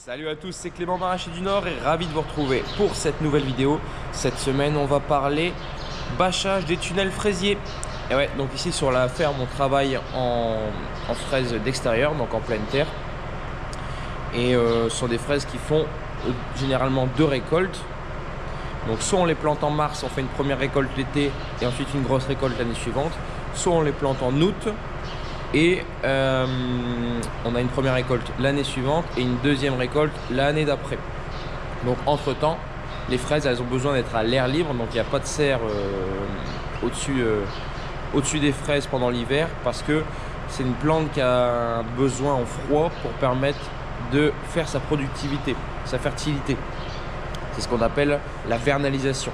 Salut à tous, c'est Clément Maraîcher du Nord et ravi de vous retrouver pour cette nouvelle vidéo. Cette semaine, on va parler bâchage des tunnels fraisiers. Et ouais, donc ici sur la ferme, on travaille en fraises d'extérieur, donc en pleine terre. Et ce sont des fraises qui font généralement 2 récoltes. Donc soit on les plante en mars, on fait une première récolte l'été et ensuite une grosse récolte l'année suivante. Soit on les plante en août et on a une première récolte l'année suivante et une deuxième récolte l'année d'après. Donc entre temps, les fraises elles ont besoin d'être à l'air libre, donc il n'y a pas de serre au-dessus des fraises pendant l'hiver parce que c'est une plante qui a besoin en froid pour permettre de faire sa productivité, sa fertilité. C'est ce qu'on appelle la vernalisation.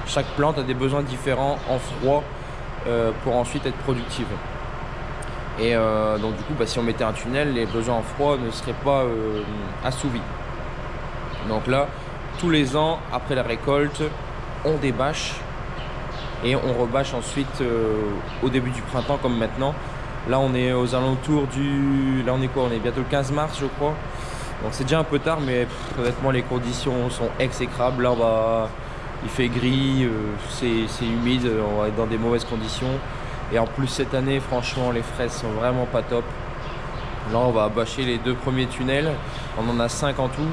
Chaque plante a des besoins différents en froid pour ensuite être productive. Et donc du coup, si on mettait un tunnel, les besoins en froid ne seraient pas assouvis. Donc là, tous les ans, après la récolte, on débâche et on rebâche ensuite au début du printemps comme maintenant. Là, on est aux alentours du... Là, on est quoi? On est bientôt le 15 mars, je crois. Donc c'est déjà un peu tard, mais honnêtement, les conditions sont exécrables. Là, il fait gris, c'est humide, on va être dans des mauvaises conditions. Et en plus cette année, franchement, les fraises sont vraiment pas top. Là, on va bâcher les 2 premiers tunnels. On en a 5 en tout.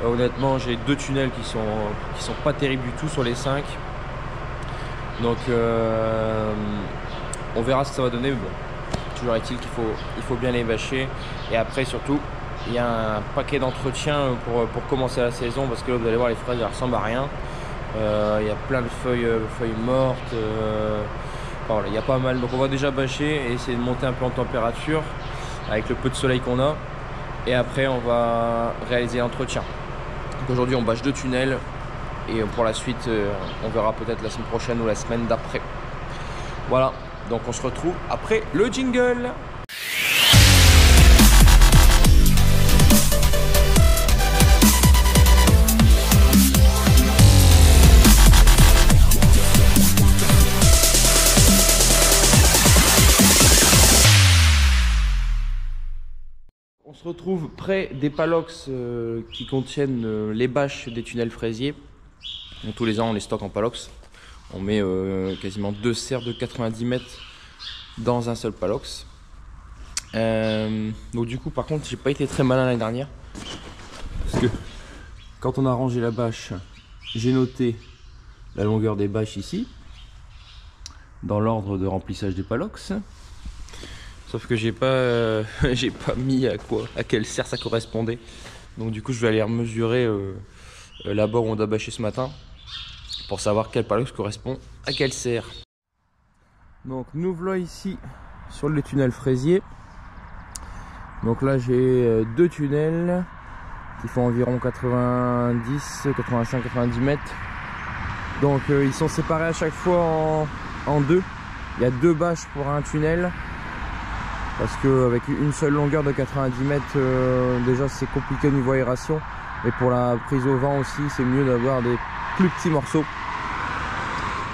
Honnêtement, j'ai 2 tunnels qui sont pas terribles du tout sur les 5. Donc, on verra ce que ça va donner. Mais bon, toujours est-il qu'il faut bien les bâcher. Et après, surtout, il y a un paquet d'entretien pour commencer la saison. Parce que là, vous allez voir, les fraises, elles ressemblent à rien. Il y a plein de feuilles mortes. Enfin, voilà, il y a pas mal, donc on va déjà bâcher et essayer de monter un peu en température avec le peu de soleil qu'on a et après on va réaliser l'entretien. Donc aujourd'hui on bâche 2 tunnels et pour la suite on verra peut-être la semaine prochaine ou la semaine d'après. Voilà, donc on se retrouve après le jingle. On se retrouve près des palox qui contiennent les bâches des tunnels fraisiers. Donc, tous les ans on les stocke en palox. On met quasiment 2 serres de 90 mètres dans un seul palox. Donc du coup par contre j'ai pas été très malin l'année dernière. Parce que quand on a rangé la bâche, j'ai noté la longueur des bâches ici. Dans l'ordre de remplissage des palox. Sauf que j'ai pas mis à quelle serre ça correspondait. Donc du coup je vais aller mesurer là-bas où on doit bâcher ce matin pour savoir quel palox correspond à quelle serre. Donc nous voilà ici sur le tunnel fraisier. Donc là j'ai 2 tunnels qui font environ 90, 85, 90 mètres. Donc ils sont séparés à chaque fois en 2. Il y a 2 bâches pour un tunnel. Parce qu'avec une seule longueur de 90 mètres, déjà c'est compliqué au niveau aération. Et pour la prise au vent aussi, c'est mieux d'avoir des plus petits morceaux.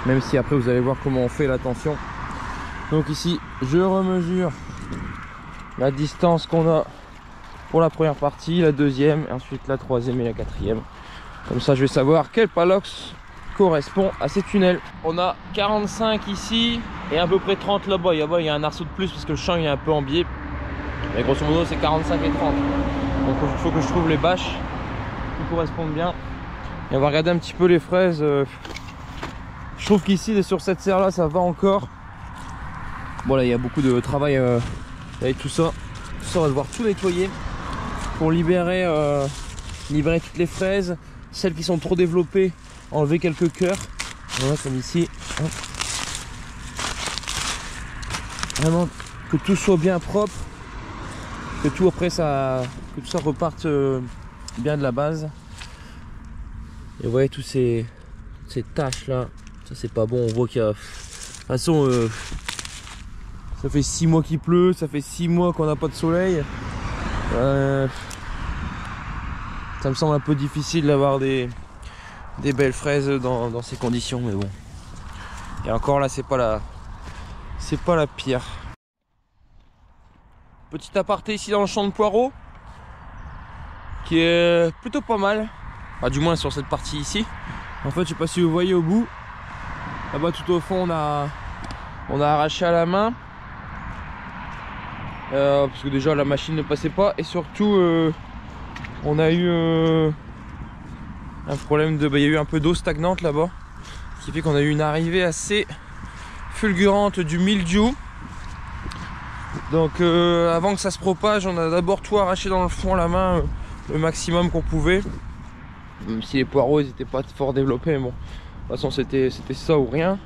Même si après vous allez voir comment on fait la tension. Donc ici, je remesure la distance qu'on a pour la première partie, la deuxième, et ensuite la troisième et la quatrième. Comme ça je vais savoir quel palox correspond à ces tunnels. On a 45 ici et à peu près 30 là-bas. Il y a un arceau de plus parce que le champ il est un peu en biais. Mais grosso modo c'est 45 et 30. Donc il faut que je trouve les bâches qui correspondent bien. Et on va regarder un petit peu les fraises. Je trouve qu'ici sur cette serre là ça va encore. Bon là il y a beaucoup de travail avec tout ça. On va devoir tout nettoyer pour libérer toutes les fraises. Celles qui sont trop développées, enlever quelques cœurs. Voilà comme ici. Vraiment que tout soit bien propre, que tout après que tout ça reparte bien de la base. Et vous voyez toutes ces taches là, ça c'est pas bon. On voit qu'il y a de toute façon ça fait 6 mois qu'il pleut, ça fait 6 mois qu'on n'a pas de soleil. Ça me semble un peu difficile d'avoir des belles fraises dans ces conditions, mais bon. Et encore là c'est pas la pire. Petit aparté ici dans le champ de poireaux. qui est plutôt pas mal, enfin, du moins sur cette partie ici. En fait, je sais pas si vous voyez au bout, là-bas tout au fond, on a arraché à la main. Parce que déjà la machine ne passait pas, et surtout on a eu un problème de... il y a eu un peu d'eau stagnante là-bas, ce qui fait qu'on a eu une arrivée assez fulgurante du mildiou. Donc avant que ça se propage, on a d'abord tout arraché dans le fond à la main, le maximum qu'on pouvait, même si les poireaux n'étaient pas fort développés, mais bon, de toute façon c'était ça ou rien.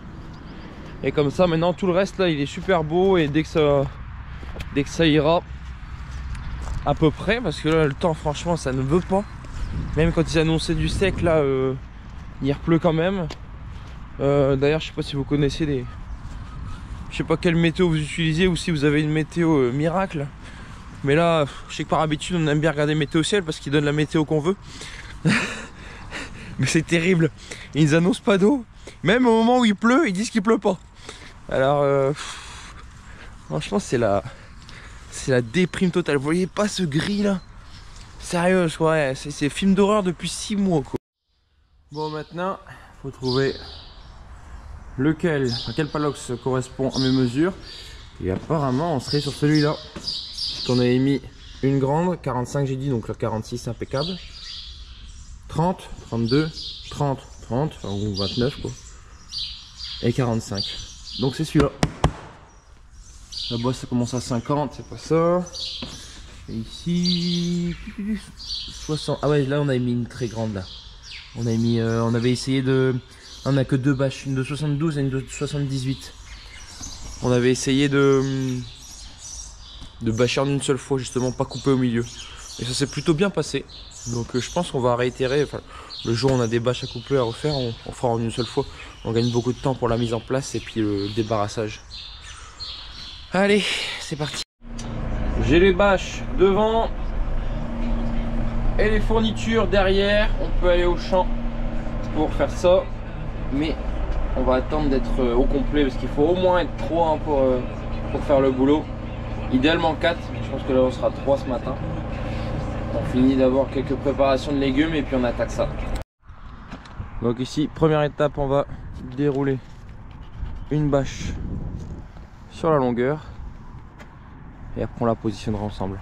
Et comme ça maintenant tout le reste là il est super beau, et dès que ça ira à peu près, parce que là le temps franchement ça ne veut pas, même quand ils annonçaient du sec là, il pleut quand même. D'ailleurs je sais pas si vous connaissez je sais pas quelle météo vous utilisez, ou si vous avez une météo miracle, mais là je sais que par habitude on aime bien regarder météo ciel parce qu'il donne la météo qu'on veut. Mais c'est terrible, ils nous annoncent pas d'eau, même au moment où il pleut ils disent qu'il pleut pas. Alors franchement c'est la déprime totale. Vous voyez pas ce gris là? Sérieux, ouais, c'est film d'horreur depuis 6 mois quoi. Bon, maintenant faut trouver quel palox correspond à mes mesures, et apparemment on serait sur celui-là. On avait mis une grande, 45 j'ai dit, donc le 46 impeccable, 30, 32, 30, 30, ou 29 quoi, et 45. Donc c'est celui-là. Là-bas ça commence à 50, c'est pas ça. Et ici 60. Ah ouais, là on avait mis une très grande là. On avait essayé de... On a que deux bâches, une de 72 et une de 78. On avait essayé de bâcher en une seule fois, justement, pas couper au milieu. Et ça s'est plutôt bien passé. Donc je pense qu'on va réitérer. Enfin, le jour où on a des bâches à couper, à refaire, on fera en une seule fois. On gagne beaucoup de temps pour la mise en place et puis le débarrassage. Allez, c'est parti. J'ai les bâches devant et les fournitures derrière. On peut aller au champ pour faire ça, mais on va attendre d'être au complet parce qu'il faut au moins être 3 pour faire le boulot. Idéalement 4, je pense que là on sera 3 ce matin. On finit d'avoir quelques préparations de légumes et puis on attaque ça. Donc ici, première étape, on va dérouler une bâche sur la longueur et après on la positionnera ensemble.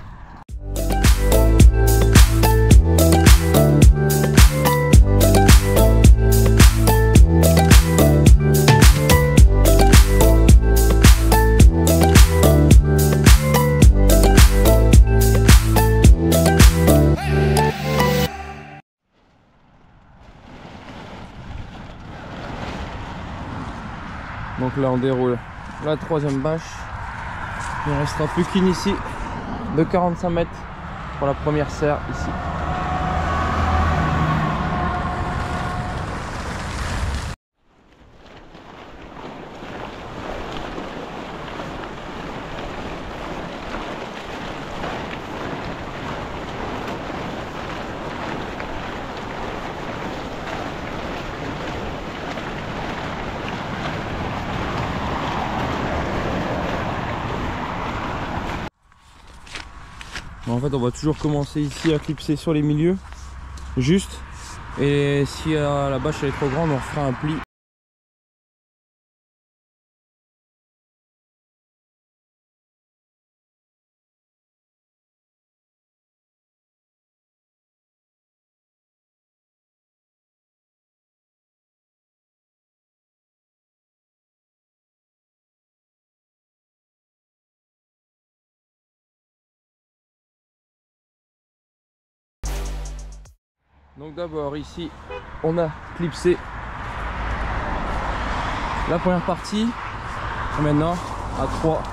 Donc là on déroule la troisième bâche. Il ne restera plus qu'une ici de 45 mètres pour la première serre ici. En fait on va toujours commencer ici à clipser sur les milieux juste, et si la bâche elle est trop grande on fera un pli. Donc d'abord ici on a clipsé la première partie, et maintenant à 3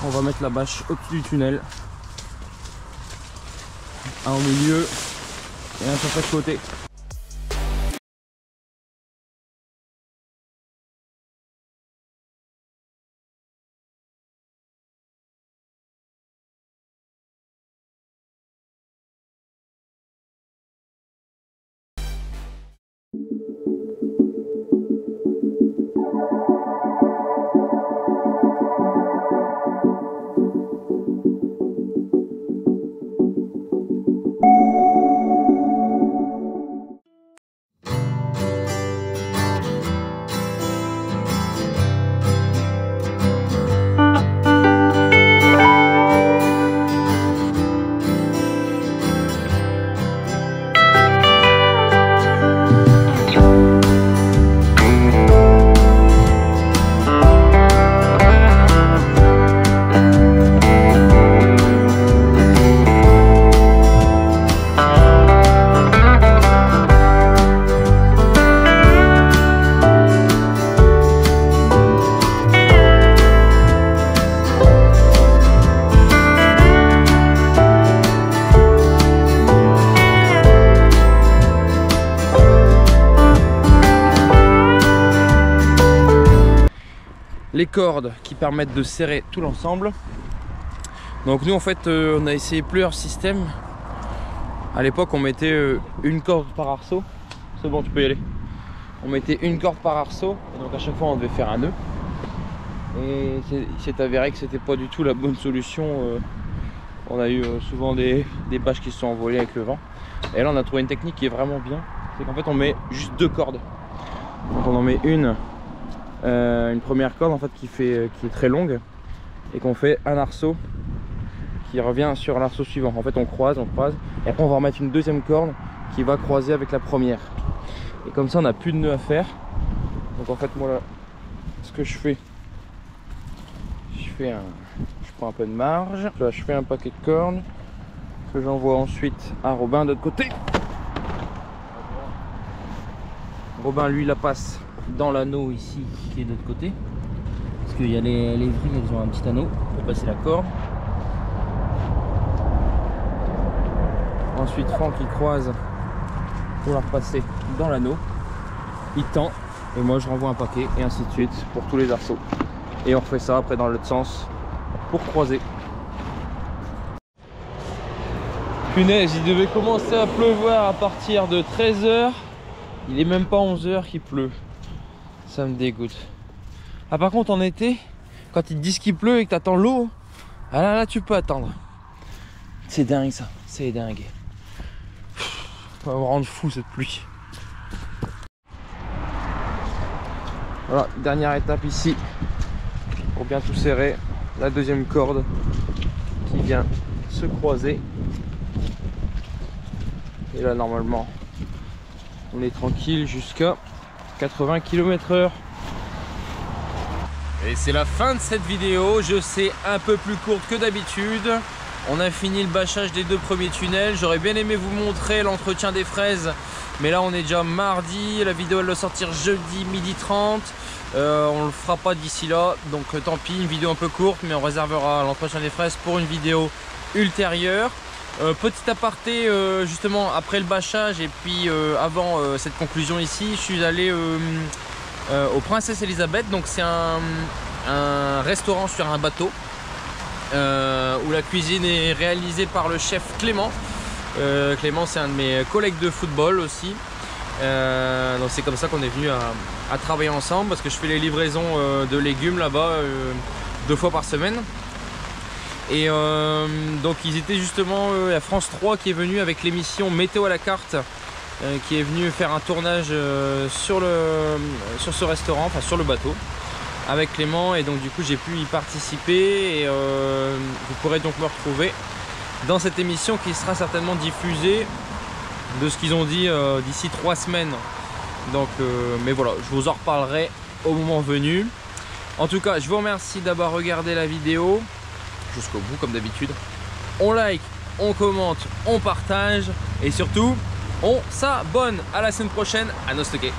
on va mettre la bâche au-dessus du tunnel, un au milieu et un sur chaque côté. les cordes qui permettent de serrer tout l'ensemble. Donc nous en fait on a essayé plusieurs systèmes. À l'époque on mettait une corde par arceau. C'est bon, tu peux y aller. On mettait une corde par arceau, et donc à chaque fois on devait faire un nœud. Et il s'est avéré que c'était pas du tout la bonne solution. On a eu souvent des bâches qui se sont envolées avec le vent. Et là on a trouvé une technique qui est vraiment bien. C'est qu'en fait on met juste deux cordes. Donc on en met une première corde en fait qui est très longue, et qu'on fait un arceau qui revient sur l'arceau suivant. En fait on croise, et après on va remettre une deuxième corde qui va croiser avec la première. Et comme ça on n'a plus de nœud à faire. Donc en fait moi là, ce que je fais, je prends un peu de marge. Là je fais un paquet de cordes que j'envoie ensuite à Robin de l'autre côté. Robin lui la passe dans l'anneau ici qui est de l'autre côté, parce qu'il y a les vrilles, elles ont un petit anneau pour passer la corde. Ensuite Franck il croise pour la repasser dans l'anneau, il tend et moi je renvoie un paquet, et ainsi de suite pour tous les arceaux. Et on refait ça après dans l'autre sens pour croiser. Punaise, il devait commencer à pleuvoir à partir de 13 h. Il est même pas 11 h qu'il pleut. Ça me dégoûte. Ah par contre en été, quand ils te disent qu'il pleut et que t'attends l'eau, ah là tu peux attendre. C'est dingue ça, c'est dingue. Ça va me rendre fou cette pluie. Voilà, dernière étape ici pour bien tout serrer. La deuxième corde qui vient se croiser. Et là normalement on est tranquille jusqu'à 80 km/h. Et c'est la fin de cette vidéo. Je sais, un peu plus courte que d'habitude. On a fini le bâchage des deux premiers tunnels. J'aurais bien aimé vous montrer l'entretien des fraises, mais là on est déjà mardi. La vidéo elle doit sortir jeudi 12h30. On le fera pas d'ici là, donc tant pis, une vidéo un peu courte, mais on réservera l'entretien des fraises pour une vidéo ultérieure. Petit aparté, justement après le bâchage et puis avant cette conclusion ici, je suis allé au Princesse Elisabeth. Donc c'est un restaurant sur un bateau où la cuisine est réalisée par le chef Clément. Clément c'est un de mes collègues de football aussi. Donc c'est comme ça qu'on est venu à travailler ensemble, parce que je fais les livraisons de légumes là-bas 2 fois par semaine. Et donc ils étaient justement à France 3 qui est venu avec l'émission Météo à la carte, qui est venu faire un tournage sur ce restaurant, enfin sur le bateau avec Clément, et donc du coup j'ai pu y participer, et vous pourrez donc me retrouver dans cette émission qui sera certainement diffusée, de ce qu'ils ont dit, d'ici 3 semaines. Donc mais voilà, je vous en reparlerai au moment venu. En tout cas je vous remercie d'avoir regardé la vidéo jusqu'au bout comme d'habitude. On like, on commente, on partage, et surtout on s'abonne. À la semaine prochaine à Nostocké.